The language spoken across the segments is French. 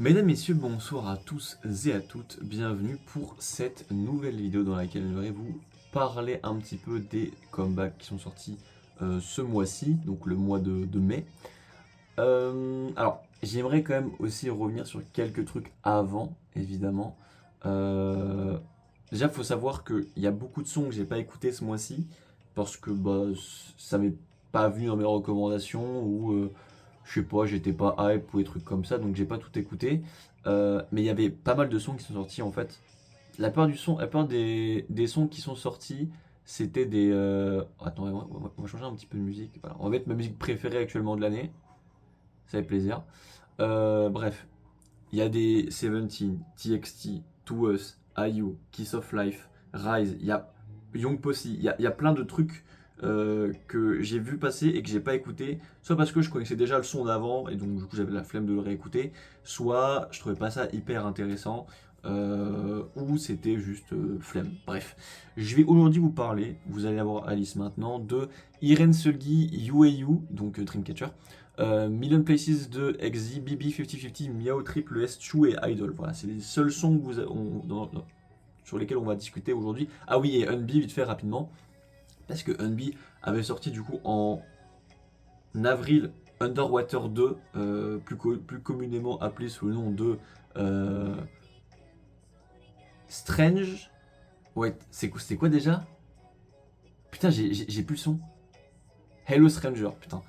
Mesdames, Messieurs, bonsoir à tous et à toutes, bienvenue pour cette nouvelle vidéo dans laquelle j'aimerais vous parler un petit peu des comebacks qui sont sortis ce mois-ci, donc le mois de mai. Alors, j'aimerais quand même aussi revenir sur quelques trucs avant, évidemment. Euh, Déjà, il faut savoir qu'il y a beaucoup de sons que j'ai pas écoutés ce mois-ci, parce que bah, ça m'est pas venu dans mes recommandations, ou je sais pas, j'étais pas hype ou des trucs comme ça, donc j'ai pas tout écouté. Mais il y avait pas mal de sons qui sont sortis en fait. La plupart des sons qui sont sortis, c'était des. Attends, on va changer un petit peu de musique. Voilà, on va mettre ma musique préférée actuellement de l'année. Ça fait plaisir. Bref, il y a des Seventeen, TXT, To Us, IU, Kiss of Life, Rise, il y a Young Posse, il y a plein de trucs que j'ai vu passer et que j'ai pas écouté, soit parce que je connaissais déjà le son d'avant et donc du coup j'avais la flemme de le réécouter, soit je trouvais pas ça hyper intéressant, ou c'était juste flemme. Bref, je vais aujourd'hui vous parler, vous allez avoir Alice maintenant, de Irene Sulgi, You, donc Dreamcatcher, Million Places de XZ, BB 50-50, Miao Triple S, Chu et Idol. Voilà, c'est les seuls sons que sur lesquels on va discuter aujourd'hui. Ah oui, et Unbi, vite fait rapidement, parce que Unbi avait sorti du coup en avril Underwater 2, plus communément appelé sous le nom de euh, Strange. Ouais, c'était quoi déjà? Putain, j'ai plus le son. Hello Stranger, putain.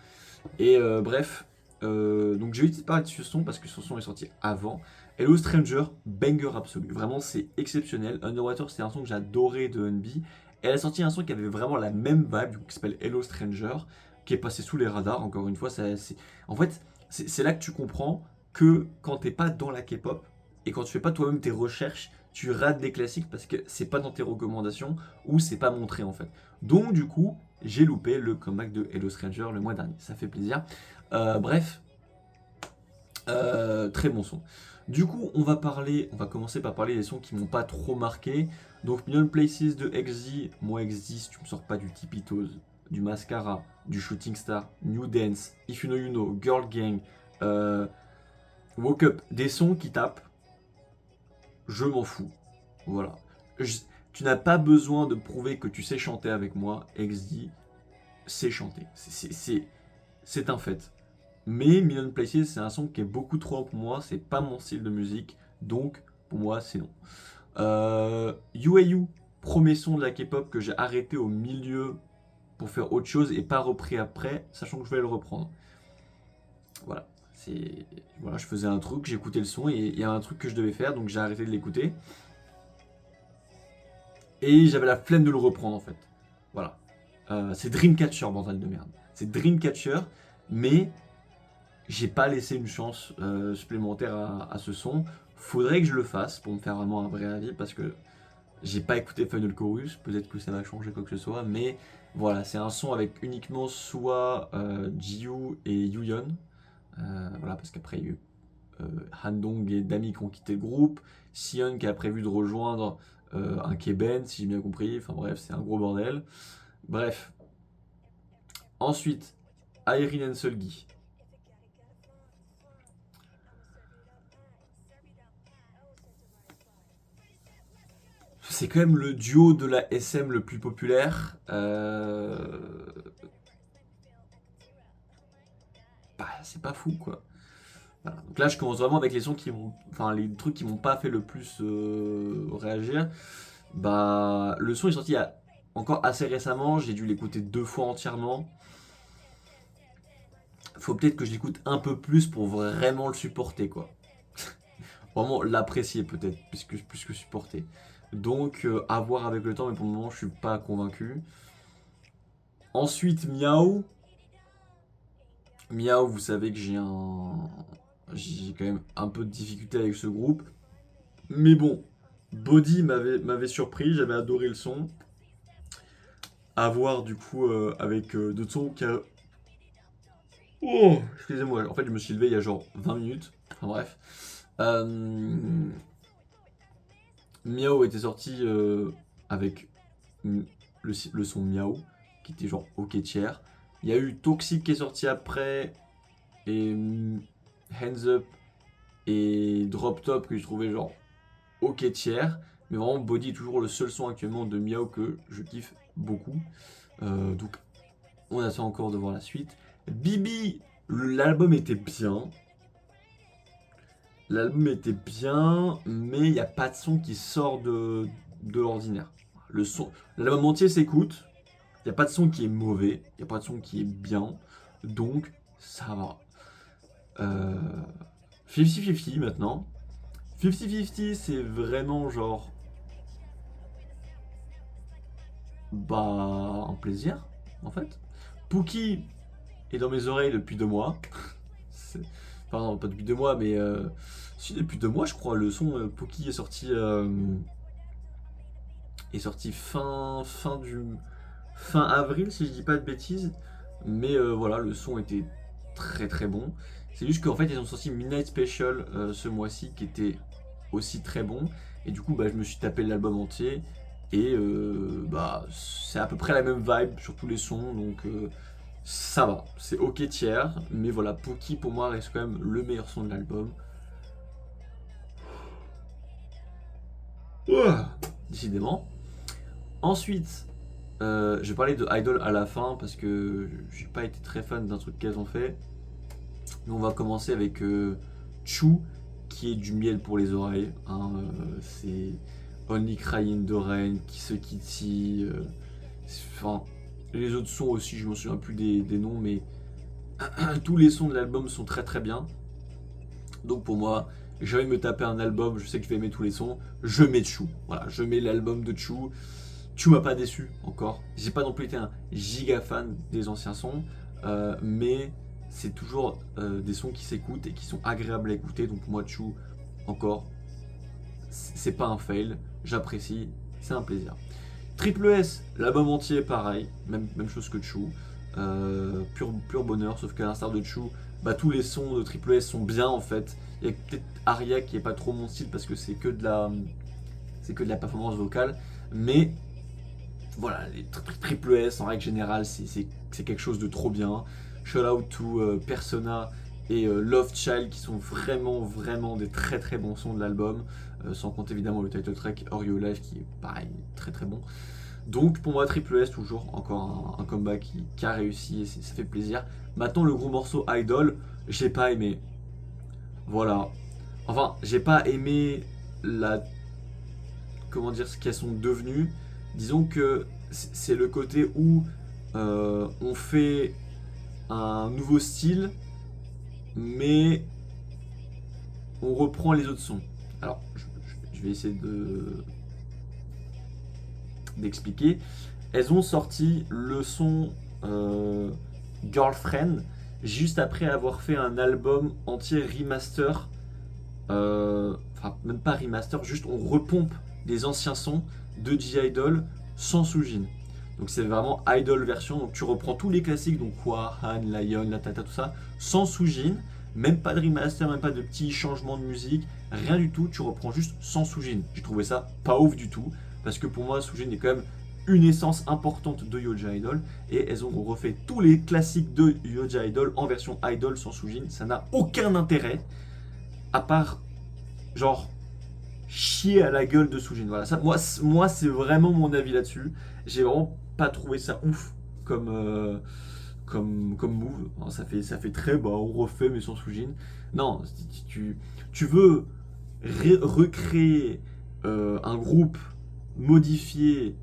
Et bref, donc j'ai eu de parler de ce son parce que ce son est sorti avant. Hello Stranger, banger absolu. Vraiment, c'est exceptionnel. Underwater, c'est un son que j'adorais de NB. Elle a sorti un son qui avait vraiment la même vibe, du coup, qui s'appelle Hello Stranger, qui est passé sous les radars. Encore une fois, en fait, c'est là que tu comprends que quand t'es pas dans la K-pop et quand tu fais pas toi-même tes recherches, tu rates des classiques parce que c'est pas dans tes recommandations ou c'est pas montré en fait. Donc du coup, j'ai loupé le comeback de Hello Stranger le mois dernier. Ça fait plaisir. Bref, très bon son. Du coup, on va commencer par parler des sons qui m'ont pas trop marqué. Donc, Million Places de XZ. Moi, XZ, si tu me sors pas du Tipitos, du Mascara, du Shooting Star, New Dance, If You Know You Know, Girl Gang, euh, Woke Up, des sons qui tapent, je m'en fous. Voilà. Je- Tu n'as pas besoin de prouver que tu sais chanter avec moi. XZ, c'est chanter. C'est un fait. Mais Million Places, c'est un son qui est beaucoup trop pour moi, c'est pas mon style de musique, donc pour moi, c'est non. You, premier son de la K-pop que j'ai arrêté au milieu pour faire autre chose et pas repris après, sachant que je voulais le reprendre. Voilà, voilà, je faisais un truc, j'écoutais le son et il y a un truc que je devais faire, donc j'ai arrêté de l'écouter. Et j'avais la flemme de le reprendre en fait. Voilà. C'est Dreamcatcher, bordel de merde. C'est Dreamcatcher, mais j'ai pas laissé une chance supplémentaire à ce son. Faudrait que je le fasse pour me faire vraiment un vrai avis parce que j'ai pas écouté Final Chorus. Peut-être que ça va changer quoi que ce soit, mais voilà, c'est un son avec uniquement soit Jiu et Yuyeon. Voilà, parce qu'après il y a eu Handong et Dami qui ont quitté le groupe. Sion qui a prévu de rejoindre un Keben, si j'ai bien compris. Enfin bref, c'est un gros bordel. Bref. Ensuite, Irene Sulgi. C'est quand même le duo de la SM le plus populaire. Bah, c'est pas fou quoi. Voilà. Donc là, je commence vraiment avec les sons qui m'ont, enfin les trucs qui m'ont pas fait le plus réagir. Bah, le son est sorti encore assez récemment. J'ai dû l'écouter deux fois entièrement. Faut peut-être que je l'écoute un peu plus pour vraiment le supporter quoi. Vraiment l'apprécier peut-être plus que supporter. Donc à voir avec le temps, mais pour le moment, je suis pas convaincu. Ensuite, Miao. Miao, vous savez que j'ai quand même un peu de difficulté avec ce groupe. Mais bon, Body m'avait surpris, j'avais adoré le son. À voir du coup avec d'autres sons qui a... Oh, excusez-moi, en fait je me suis levé il y a genre 20 minutes. Enfin bref. Euh, Miao était sorti avec le son Miao, qui était genre ok tier. Il y a eu Toxic qui est sorti après, et Hands Up et Drop Top que je trouvais genre ok tiers. Mais vraiment, Body est toujours le seul son actuellement de Miao que je kiffe beaucoup. Donc, on attend encore de voir la suite. Bibi, l'album était bien. L'album était bien, mais il n'y a pas de son qui sort de l'ordinaire. L'album entier s'écoute. Il n'y a pas de son qui est mauvais. Il n'y a pas de son qui est bien. Donc, ça va. 50-50 maintenant. 50-50, c'est vraiment genre. Bah, un plaisir, en fait. Pookie est dans mes oreilles depuis 2 mois. Pardon, pas depuis 2 mois, mais si depuis 2 mois, je crois. Le son Pookie est sorti fin avril, si je dis pas de bêtises. Mais voilà, le son était très très bon. C'est juste qu'en fait, ils ont sorti Midnight Special ce mois-ci, qui était aussi très bon. Et du coup, bah, je me suis tapé l'album entier. Et bah, c'est à peu près la même vibe sur tous les sons. Donc ça va, c'est ok tiers. Mais voilà, Pookie pour moi reste quand même le meilleur son de l'album. Ouah, décidément. Ensuite, je vais parler de Idol à la fin parce que j'ai pas été très fan d'un truc qu'elles ont fait. Mais on va commencer avec Choo, qui est du miel pour les oreilles. Hein, c'est Only Cry in the Rain, Kiss a Kitty. Enfin, les autres sons aussi, je me souviens plus des noms, mais tous les sons de l'album sont très très bien. Donc pour moi, j'ai envie de me taper un album, je sais que je vais aimer tous les sons, je mets Choo. Voilà, je mets l'album de Choo. Choo m'a pas déçu encore. J'ai pas non plus été un giga fan des anciens sons, mais c'est toujours des sons qui s'écoutent et qui sont agréables à écouter. Donc pour moi, Choo, encore, c'est pas un fail, j'apprécie, c'est un plaisir. Triple S, l'album entier, pareil, même chose que Choo. Pur bonheur, sauf qu'à l'instar de Choo, bah, tous les sons de Triple S sont bien en fait. Il y a peut-être Aria qui est pas trop mon style parce que c'est que de la performance vocale, mais voilà, les Triple S en règle générale, c'est quelque chose de trop bien. Shout out to Persona et Love Child qui sont vraiment des très très bons sons de l'album, sans compter évidemment le title track Or Your Life qui est pareil, très très bon. Donc pour moi Triple S toujours encore un comeback qui a réussi et ça fait plaisir. Maintenant le gros morceau Idol, j'ai pas aimé. Voilà. Enfin, j'ai pas aimé la comment dire ce qu'elles sont devenues. Disons que c'est le côté où on fait un nouveau style, mais on reprend les autres sons. Alors, je vais essayer d'expliquer. Elles ont sorti le son Girlfriend juste après avoir fait un album entier remaster. Enfin, même pas remaster, juste on repompe des anciens sons de G-Idol sans Soojin. Donc c'est vraiment Idol version, donc tu reprends tous les classiques, donc Hwa, Han, Lion, La Tata, tout ça, sans Soojin, même pas de remaster, même pas de petits changements de musique, rien du tout, tu reprends juste sans Soojin. J'ai trouvé ça pas ouf du tout, parce que pour moi Soojin est quand même une essence importante de Yoja Idol, et elles ont refait tous les classiques de Yoja Idol en version Idol sans Soojin, ça n'a aucun intérêt, à part genre chier à la gueule de Soojin. Voilà, ça, moi c'est vraiment mon avis là-dessus. J'ai vraiment pas trouvé ça ouf comme move. Alors, ça fait très bah on refait mais sans Soojin. Non, si tu veux recréer un groupe, modifier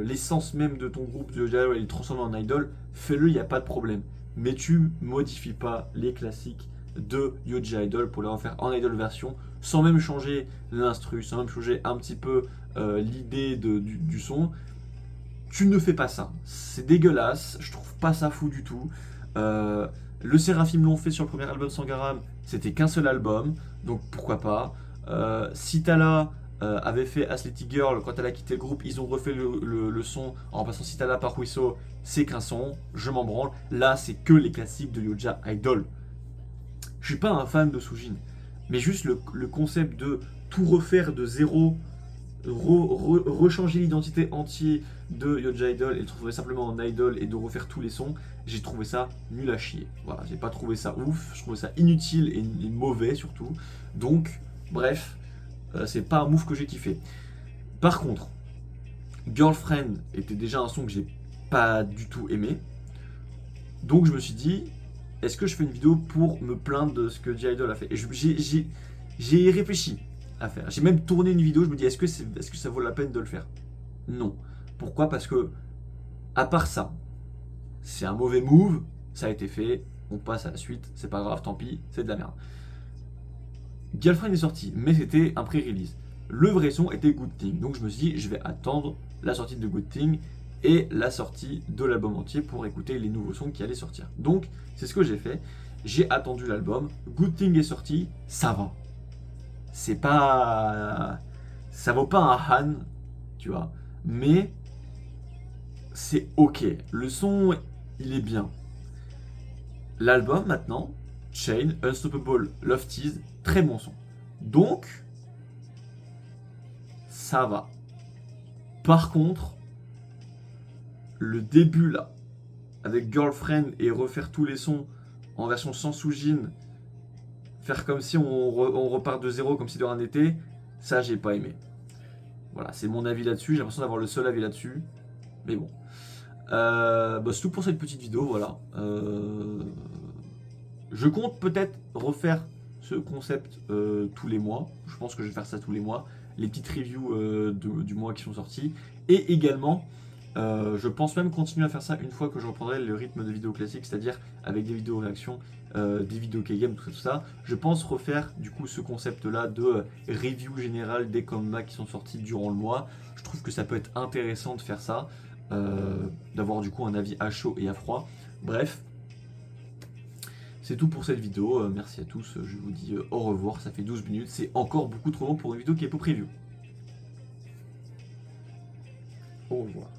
l'essence même de ton groupe de idol et le transformer en idol, fais-le, il n'y a pas de problème. Mais tu modifies pas les classiques de Yoja Idol pour les refaire en idol version sans même changer l'instru, sans même changer un petit peu l'idée du son. Tu ne fais pas ça. C'est dégueulasse, je trouve pas ça fou du tout. Le Seraphim l'ont fait sur le premier album Sangaram, c'était qu'un seul album, donc pourquoi pas. Sitala avait fait Athletic Girl quand elle a quitté le groupe, ils ont refait le son en remplaçant Sitala par Wiso, c'est qu'un son, je m'en branle. Là, c'est que les classiques de Yoja Idol. Je suis pas un fan de Soojin, mais juste le concept de tout refaire de zéro rechanger l'identité entière de Yoja Idol et le trouver simplement en idol et de refaire tous les sons, j'ai trouvé ça nul à chier. Voilà, j'ai pas trouvé ça ouf, je trouvais ça inutile et mauvais surtout. Donc, bref, c'est pas un move que j'ai kiffé. Par contre, Girlfriend était déjà un son que j'ai pas du tout aimé. Donc je me suis dit, est-ce que je fais une vidéo pour me plaindre de ce que J-Idol a fait? Et j'ai réfléchi à faire. J'ai même tourné une vidéo, je me dis, est-ce que ça vaut la peine de le faire? Non. Pourquoi? Parce que, à part ça, c'est un mauvais move, ça a été fait, on passe à la suite, c'est pas grave, tant pis, c'est de la merde. Girlfriend est sorti, mais c'était un pré-release. Le vrai son était Good Thing, donc je me suis dit, je vais attendre la sortie de Good Thing et la sortie de l'album entier pour écouter les nouveaux sons qui allaient sortir. Donc, c'est ce que j'ai fait. J'ai attendu l'album, Good Thing est sorti, ça va. C'est pas. Ça vaut pas un Han, tu vois, mais c'est ok. Le son, il est bien. L'album maintenant, Chain, Unstoppable, Love Tease, très bon son. Donc, ça va. Par contre, le début là, avec Girlfriend et refaire tous les sons en version sans Soojin, faire comme si on repart de zéro, comme si de rien n'était, ça j'ai pas aimé. Voilà, c'est mon avis là-dessus. J'ai l'impression d'avoir le seul avis là-dessus. Mais bon. C'est tout pour cette petite vidéo, voilà. Je compte peut-être refaire ce concept tous les mois. Je pense que je vais faire ça tous les mois. Les petites reviews du mois qui sont sorties. Et également, je pense même continuer à faire ça une fois que je reprendrai le rythme de vidéos classiques, c'est-à-dire avec des vidéos réactions, des vidéos K-game, tout ça. Je pense refaire du coup ce concept-là de review générale des comebacks qui sont sortis durant le mois. Je trouve que ça peut être intéressant de faire ça, d'avoir du coup un avis à chaud et à froid. Bref. C'est tout pour cette vidéo, merci à tous, je vous dis au revoir, ça fait 12 minutes, c'est encore beaucoup trop long pour une vidéo qui est peu preview. Au revoir.